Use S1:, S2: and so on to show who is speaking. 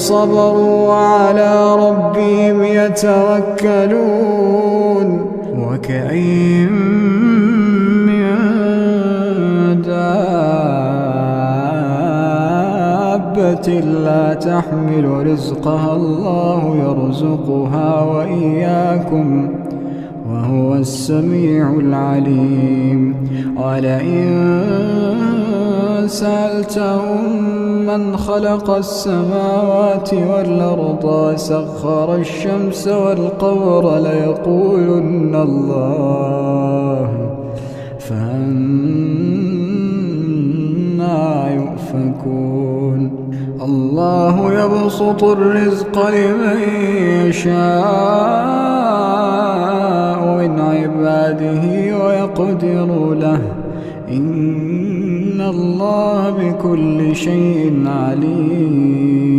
S1: صبروا وعلى ربهم يتوكلون وكأين من دابة لا تحمل رزقها الله يرزقها وإياكم وهو السميع العليم ولئن سألتهم من خلق السماوات والأرض وسخر الشمس والقمر ليقولن الله فأنى يؤفكون الله يبسط الرزق لمن يشاء من عباده ويقدر له إن الله بكل شيء عليم